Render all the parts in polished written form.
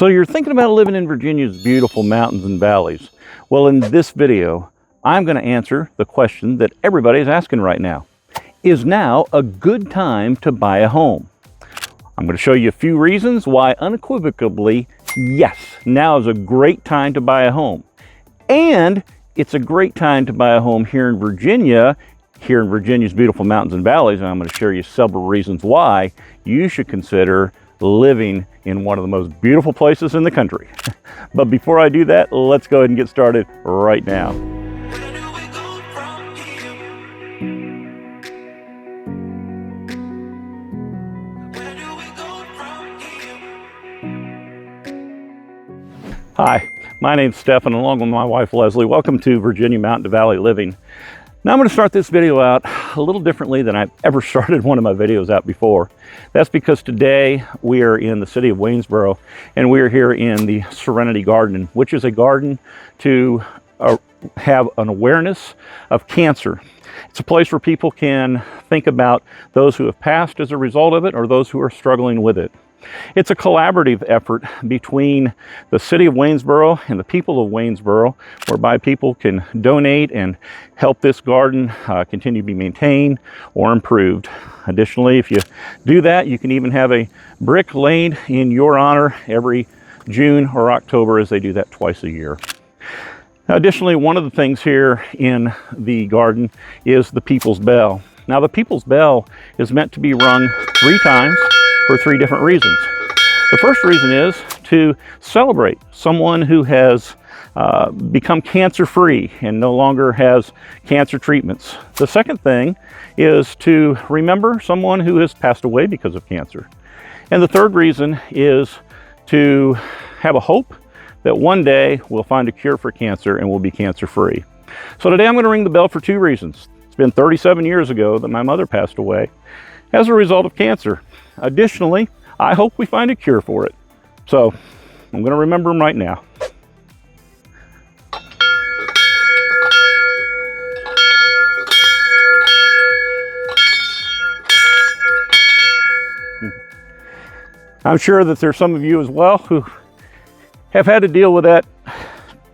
So you're thinking about living in Virginia's beautiful mountains and valleys. Well, in this video, I'm going to answer the question that everybody is asking right now. Is now a good time to buy a home? I'm going to show you a few reasons why unequivocally, yes, now is a great time to buy a home. And it's a great time to buy a home here in Virginia's beautiful mountains and valleys. And I'm going to share you several reasons why you should consider living in one of the most beautiful places in the country. But before I do that, let's go ahead and get started right now. Hi, my name's Stephen, along with my wife Leslie. Welcome to Virginia Mountain to Valley Living. Now I'm going to start this video out a little differently than I've ever started one of my videos out before. That's because today we are in the city of Waynesboro, and we are here in the Serenity Garden, which is a garden to have an awareness of cancer. It's a place where people can think about those who have passed as a result of it or those who are struggling with it. It's a collaborative effort between the city of Waynesboro and the people of Waynesboro, whereby people can donate and help this garden continue to be maintained or improved. Additionally, if you do that, you can even have a brick laid in your honor every June or October, as they do that twice a year. Now, additionally, one of the things here in the garden is the People's Bell. Now, the People's Bell is meant to be rung 3 times for 3 different reasons. The first reason is to celebrate someone who has become cancer-free and no longer has cancer treatments. The second thing is to remember someone who has passed away because of cancer. And the third reason is to have a hope that one day we'll find a cure for cancer and we'll be cancer-free. So today I'm going to ring the bell for 2 reasons. It's been 37 years ago that my mother passed away as a result of cancer. Additionally, I hope we find a cure for it. So I'm going to remember them right now. I'm sure that there's some of you as well who have had to deal with that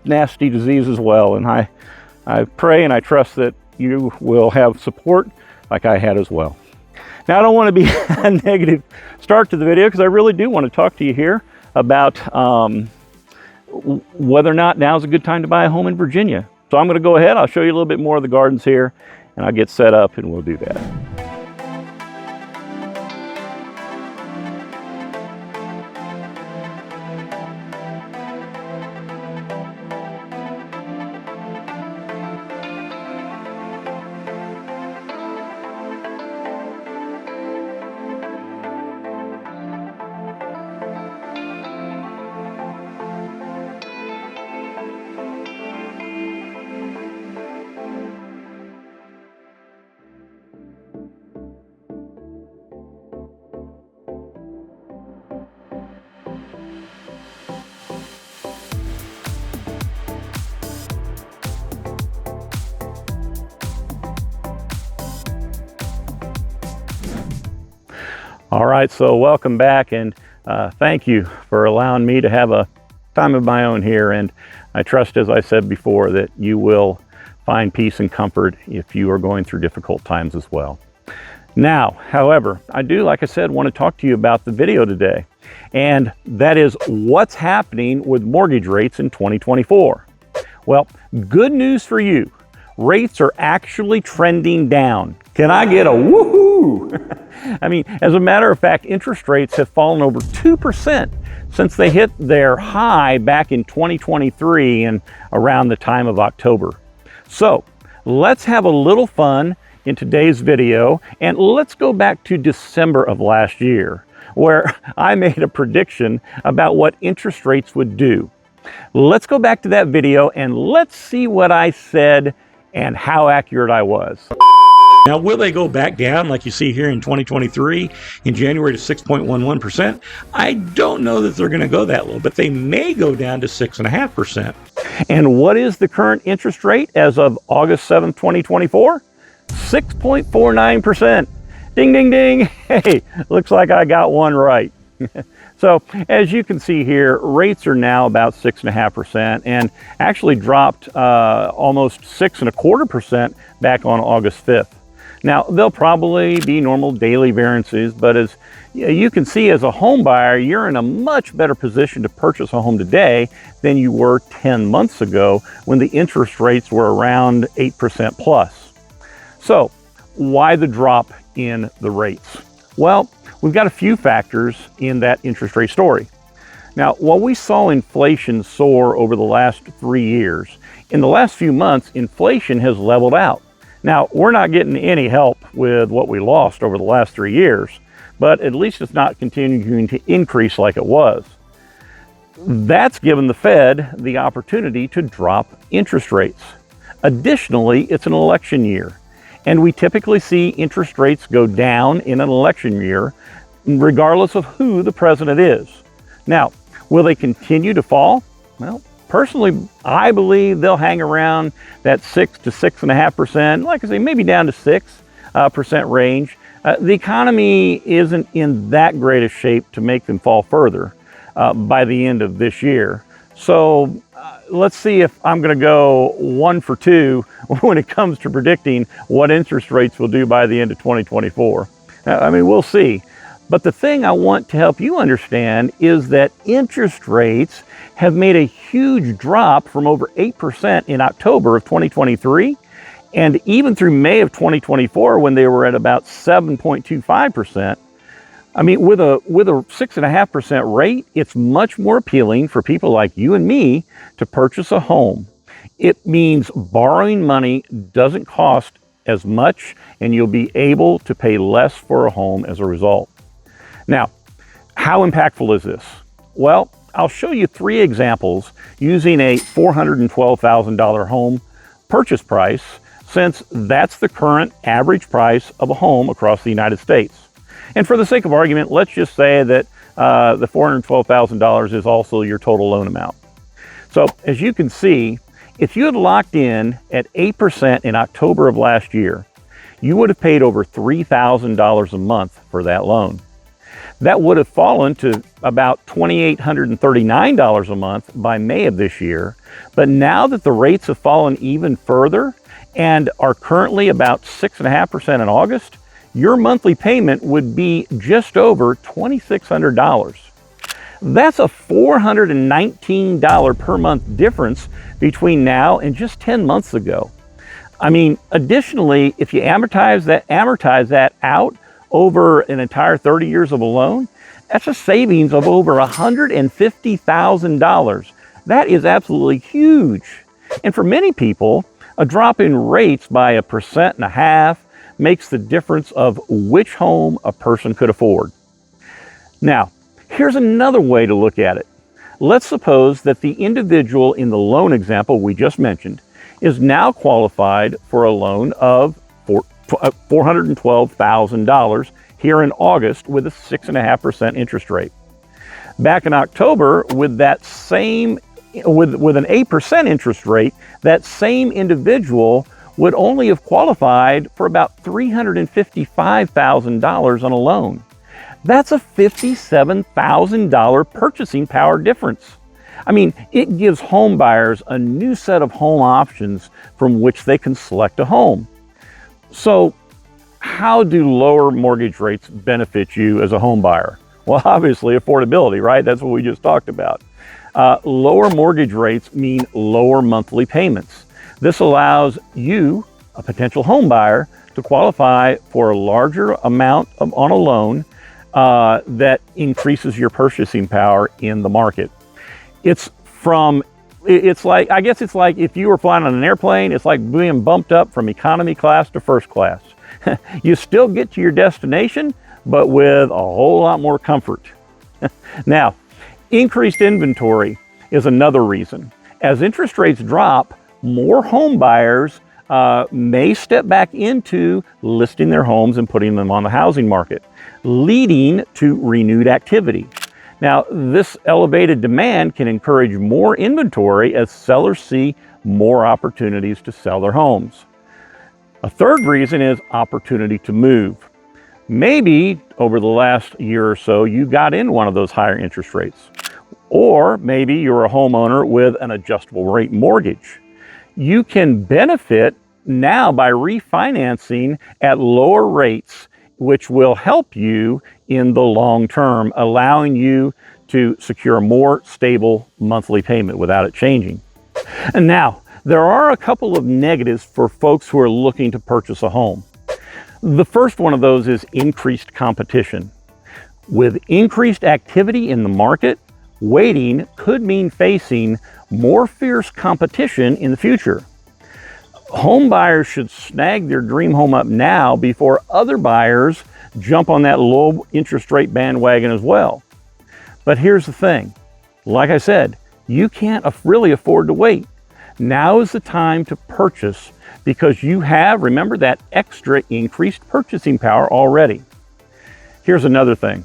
nasty disease as well. And I pray and I trust that you will have support like I had as well. Now, I don't want to be a negative start to the video because I really do want to talk to you here about whether or not now is a good time to buy a home in Virginia. So I'm going to go ahead, I'll show you a little bit more of the gardens here, and I'll get set up and we'll do that. All right, so welcome back, and thank you for allowing me to have a time of my own here. And I trust, as I said before, that you will find peace and comfort if you are going through difficult times as well. Now, however, I do, like I said, want to talk to you about the video today, and that is what's happening with mortgage rates in 2024. Well, good news for you. Rates are actually trending down. Can I get a woohoo? I mean, as a matter of fact, interest rates have fallen over 2% since they hit their high back in 2023 and around the time of October. So let's have a little fun in today's video, and let's go back to December of last year, where I made a prediction about what interest rates would do. Let's go back to that video and let's see what I said and how accurate I was. Now, will they go back down like you see here in 2023 in January to 6.11%? I don't know that they're going to go that low, but they may go down to 6.5%. And what is the current interest rate as of August 7th, 2024? 6.49%. Ding, ding, ding. Hey, looks like I got one right. So as you can see here, rates are now about 6.5% and actually dropped almost 6.25% back on August 5th. Now, there'll probably be normal daily variances, but as you can see, as a home buyer, you're in a much better position to purchase a home today than you were 10 months ago when the interest rates were around 8% plus. So why the drop in the rates? Well, we've got a few factors in that interest rate story. Now, while we saw inflation soar over the last 3 years, in the last few months, inflation has leveled out. Now, we're not getting any help with what we lost over the last 3 years, but at least it's not continuing to increase like it was. That's given the Fed the opportunity to drop interest rates. Additionally, it's an election year, and we typically see interest rates go down in an election year, regardless of who the president is. Now, will they continue to fall? Well, personally, I believe they'll hang around that 6 to 6.5%, like I say, maybe down to 6% range. The economy isn't in that great a shape to make them fall further by the end of this year. So let's see if I'm going to go 1 for 2 when it comes to predicting what interest rates will do by the end of 2024. I mean, we'll see. But the thing I want to help you understand is that interest rates have made a huge drop from over 8% in October of 2023, and even through May of 2024 when they were at about 7.25%. I mean, with a 6.5% rate, it's much more appealing for people like you and me to purchase a home. It means borrowing money doesn't cost as much, and you'll be able to pay less for a home as a result. Now, how impactful is this? Well, I'll show you 3 examples using a $412,000 home purchase price, since that's the current average price of a home across the United States. And for the sake of argument, let's just say that the $412,000 is also your total loan amount. So as you can see, if you had locked in at 8% in October of last year, you would have paid over $3,000 a month for that loan. That would have fallen to about $2,839 a month by May of this year. But now that the rates have fallen even further and are currently about 6.5% in August, your monthly payment would be just over $2,600. That's a $419 per month difference between now and just 10 months ago. I mean, additionally, if you amortize that out over an entire 30 years of a loan, that's a savings of over $150,000. That is absolutely huge. And for many people, a drop in rates by 1.5% makes the difference of which home a person could afford. Now, here's another way to look at it. Let's suppose that the individual in the loan example we just mentioned is now qualified for a loan of $412,000 here in August with a 6.5% interest rate. Back in October, with an 8% interest rate, that same individual would only have qualified for about $355,000 on a loan. That's a $57,000 purchasing power difference. I mean, it gives home buyers a new set of home options from which they can select a home. So how do lower mortgage rates benefit you as a home buyer? Well, obviously affordability, right? That's what we just talked about. Lower mortgage rates mean lower monthly payments. This allows you, a potential home buyer, to qualify for a larger amount on a loan that increases your purchasing power in the market. It's like if you were flying on an airplane, it's like being bumped up from economy class to first class. You still get to your destination, but with a whole lot more comfort. Now, increased inventory is another reason. As interest rates drop, more home buyers may step back into listing their homes and putting them on the housing market, leading to renewed activity. Now, this elevated demand can encourage more inventory as sellers see more opportunities to sell their homes. A third reason is opportunity to move. Maybe over the last year or so, you got in one of those higher interest rates. Or maybe you're a homeowner with an adjustable rate mortgage. You can benefit now by refinancing at lower rates, which will help you in the long term, allowing you to secure a more stable monthly payment without it changing. And now, there are a couple of negatives for folks who are looking to purchase a home. The first one of those is increased competition. With increased activity in the market, waiting could mean facing more fierce competition in the future. Home buyers should snag their dream home up now before other buyers jump on that low interest rate bandwagon as well. But here's the thing, like I said, you can't really afford to wait. Now is the time to purchase because you have, remember, that extra increased purchasing power already. Here's another thing,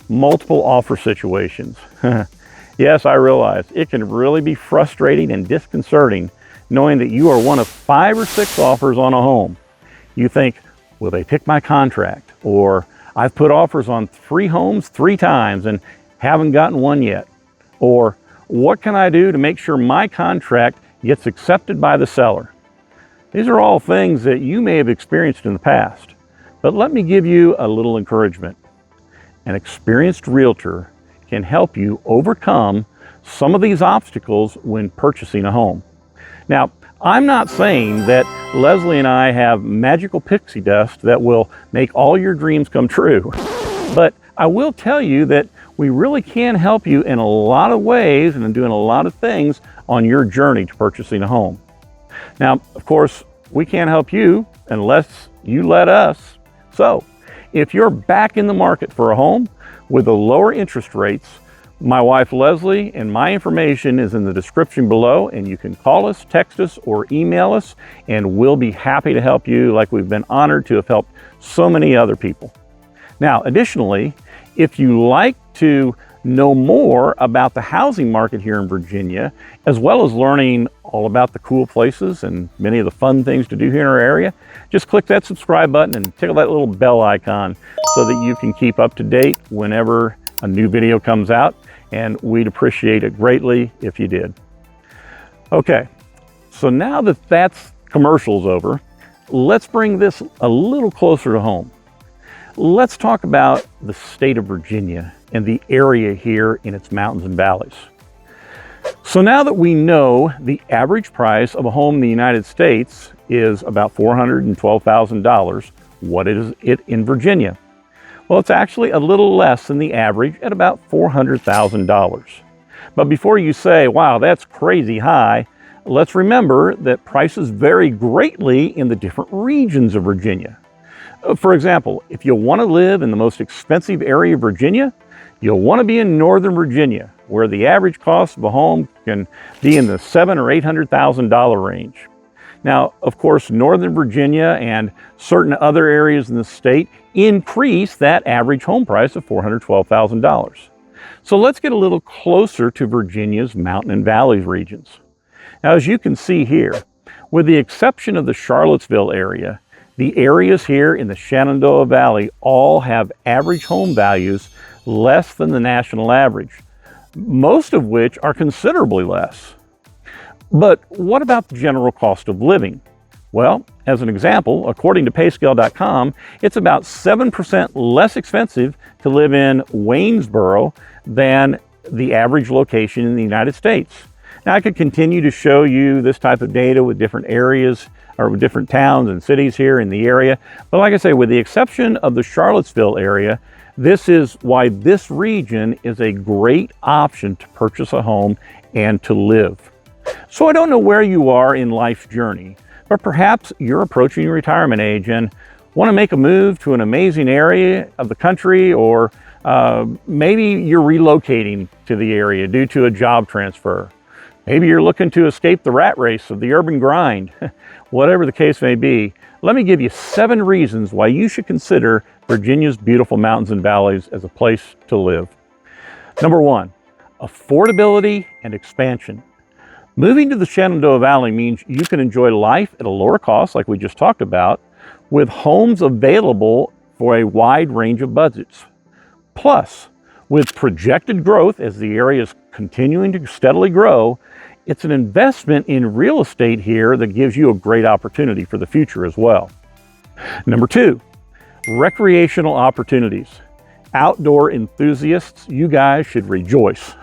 multiple offer situations. Yes, I realize it can really be frustrating and disconcerting knowing that you are one of 5 or 6 offers on a home. You think, will they pick my contract? Or I've put offers on 3 homes 3 times and haven't gotten one yet. Or what can I do to make sure my contract gets accepted by the seller? These are all things that you may have experienced in the past, but let me give you a little encouragement. An experienced realtor can help you overcome some of these obstacles when purchasing a home. Now, I'm not saying that Leslie and I have magical pixie dust that will make all your dreams come true, but I will tell you that we really can help you in a lot of ways and in doing a lot of things on your journey to purchasing a home. Now, of course, we can't help you unless you let us. So, if you're back in the market for a home with the lower interest rates, my wife Leslie and my information is in the description below, and you can call us, text us, or email us, and we'll be happy to help you like we've been honored to have helped so many other people. Now, additionally, if you like to know more about the housing market here in Virginia, as well as learning all about the cool places and many of the fun things to do here in our area, just click that subscribe button and tickle that little bell icon so that you can keep up to date whenever a new video comes out, and we'd appreciate it greatly if you did. Okay, so now that that's commercials over, let's bring this a little closer to home. Let's talk about the state of Virginia and the area here in its mountains and valleys. So now that we know the average price of a home in the United States is about $412,000, what is it in Virginia? Well, it's actually a little less than the average at about $400,000. But before you say, wow, that's crazy high, let's remember that prices vary greatly in the different regions of Virginia. For example, if you want to live in the most expensive area of Virginia, you'll want to be in Northern Virginia, where the average cost of a home can be in the $700,000 or $800,000 range. Now, of course, Northern Virginia and certain other areas in the state increase that average home price of $412,000. So let's get a little closer to Virginia's mountain and valleys regions. Now, as you can see here, with the exception of the Charlottesville area, the areas here in the Shenandoah Valley all have average home values less than the national average, most of which are considerably less. But what about the general cost of living? Well, as an example, according to payscale.com, it's about 7% less expensive to live in Waynesboro than the average location in the United States. Now, I could continue to show you this type of data with different areas or with different towns and cities here in the area. But like I say, with the exception of the Charlottesville area, this is why this region is a great option to purchase a home and to live. So I don't know where you are in life's journey, but perhaps you're approaching your retirement age and want to make a move to an amazing area of the country, or maybe you're relocating to the area due to a job transfer. Maybe you're looking to escape the rat race of the urban grind. Whatever the case may be, let me give you 7 reasons why you should consider Virginia's beautiful mountains and valleys as a place to live. Number 1, affordability and expansion. Moving to the Shenandoah Valley means you can enjoy life at a lower cost, like we just talked about, with homes available for a wide range of budgets. Plus, with projected growth as the area is continuing to steadily grow, it's an investment in real estate here that gives you a great opportunity for the future as well. Number 2, recreational opportunities. Outdoor enthusiasts, you guys should rejoice.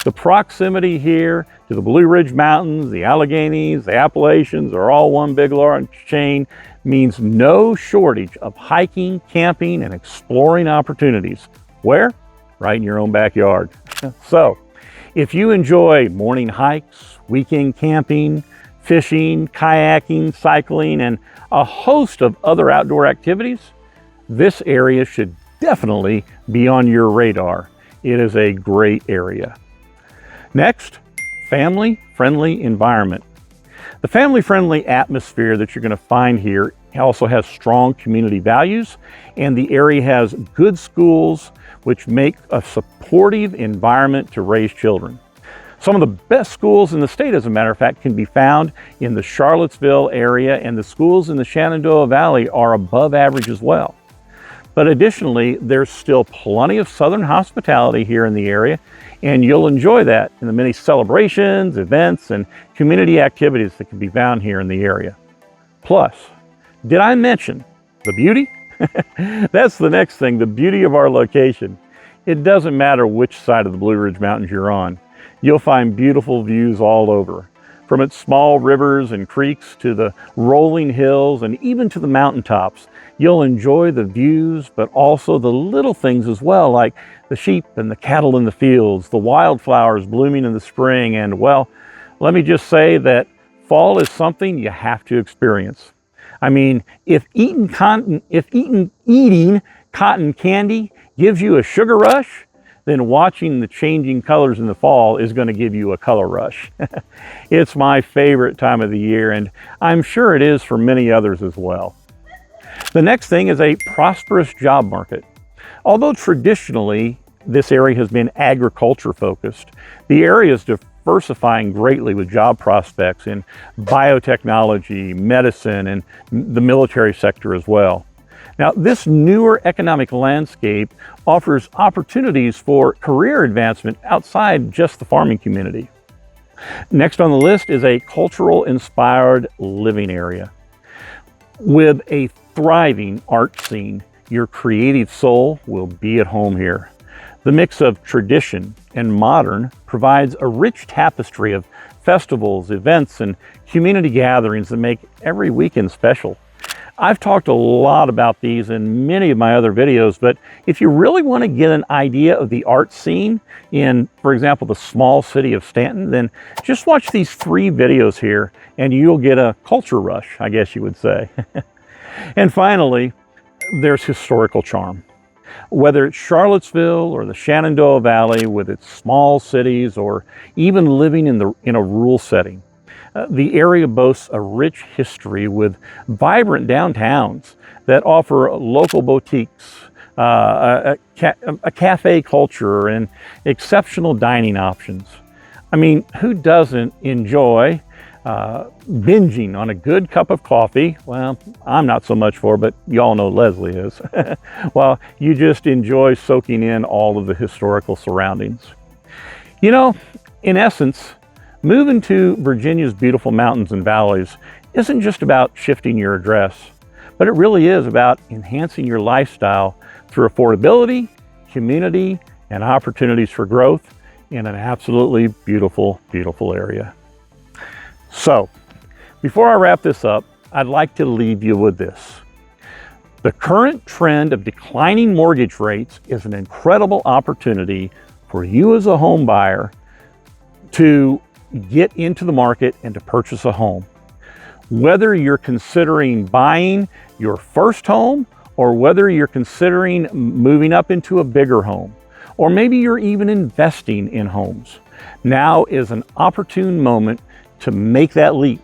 The proximity here to the Blue Ridge Mountains, the Alleghenies, the Appalachians are all one big large chain means no shortage of hiking, camping, and exploring opportunities. Where? Right in your own backyard. So, if you enjoy morning hikes, weekend camping, fishing, kayaking, cycling, and a host of other outdoor activities, this area should definitely be on your radar. It is a great area. Next, family-friendly environment. The family-friendly atmosphere that you're going to find here also has strong community values, and the area has good schools which make a supportive environment to raise children. Some of the best schools in the state, as a matter of fact, can be found in the Charlottesville area, and the schools in the Shenandoah Valley are above average as well. But additionally, there's still plenty of Southern hospitality here in the area, and you'll enjoy that in the many celebrations, events, and community activities that can be found here in the area. Plus, did I mention the beauty? That's the next thing, the beauty of our location. It doesn't matter which side of the Blue Ridge Mountains you're on. You'll find beautiful views all over, from its small rivers and creeks to the rolling hills and even to the mountaintops. You'll enjoy the views, but also the little things as well, like the sheep and the cattle in the fields, the wildflowers blooming in the spring, and well, let me just say that fall is something you have to experience. I mean, if eating cotton candy gives you a sugar rush, then watching the changing colors in the fall is going to give you a color rush. It's my favorite time of the year, and I'm sure it is for many others as well. The next thing is a prosperous job market. Although traditionally this area has been agriculture focused, the area is diversifying greatly with job prospects in biotechnology, medicine, and the military sector as well. Now, this newer economic landscape offers opportunities for career advancement outside just the farming community. Next on the list is a cultural inspired living area. With a thriving art scene, your creative soul will be at home here. The mix of tradition and modern provides a rich tapestry of festivals, events, and community gatherings that make every weekend special. I've talked a lot about these in many of my other videos, but if you really want to get an idea of the art scene in, for example, the small city of Staunton, then just watch these 3 videos here and you'll get a culture rush, I guess you would say. And finally, there's historical charm. Whether it's Charlottesville or the Shenandoah Valley with its small cities, or even living in a rural setting, the area boasts a rich history with vibrant downtowns that offer local boutiques, a cafe culture, and exceptional dining options. I mean, who doesn't enjoy binging on a good cup of coffee? Well, I'm not so much for, but y'all know Leslie is. Well, you just enjoy soaking in all of the historical surroundings. You know, in essence, moving to Virginia's beautiful mountains and valleys isn't just about shifting your address, but it really is about enhancing your lifestyle through affordability, community, and opportunities for growth in an absolutely beautiful, beautiful area. So, before I wrap this up, I'd like to leave you with this. The current trend of declining mortgage rates is an incredible opportunity for you as a home buyer to get into the market and to purchase a home. Whether you're considering buying your first home, or whether you're considering moving up into a bigger home, or maybe you're even investing in homes, now is an opportune moment to make that leap.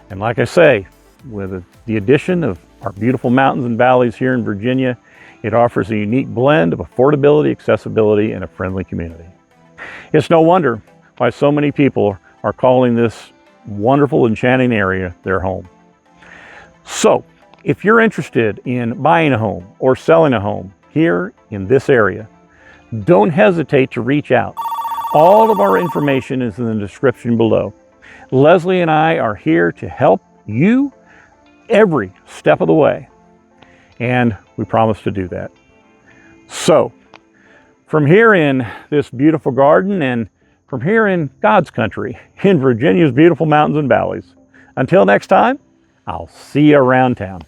And like I say, with the addition of our beautiful mountains and valleys here in Virginia, it offers a unique blend of affordability, accessibility, and a friendly community. It's no wonder why so many people are calling this wonderful, enchanting area their home. So, If you're interested in buying a home or selling a home here in this area, don't hesitate to reach out. All of our information is in the description below. Leslie and I are here to help you every step of the way, and we promise to do that. So, from here in this beautiful garden and from here in God's country, in Virginia's beautiful mountains and valleys, until next time, I'll see you around town.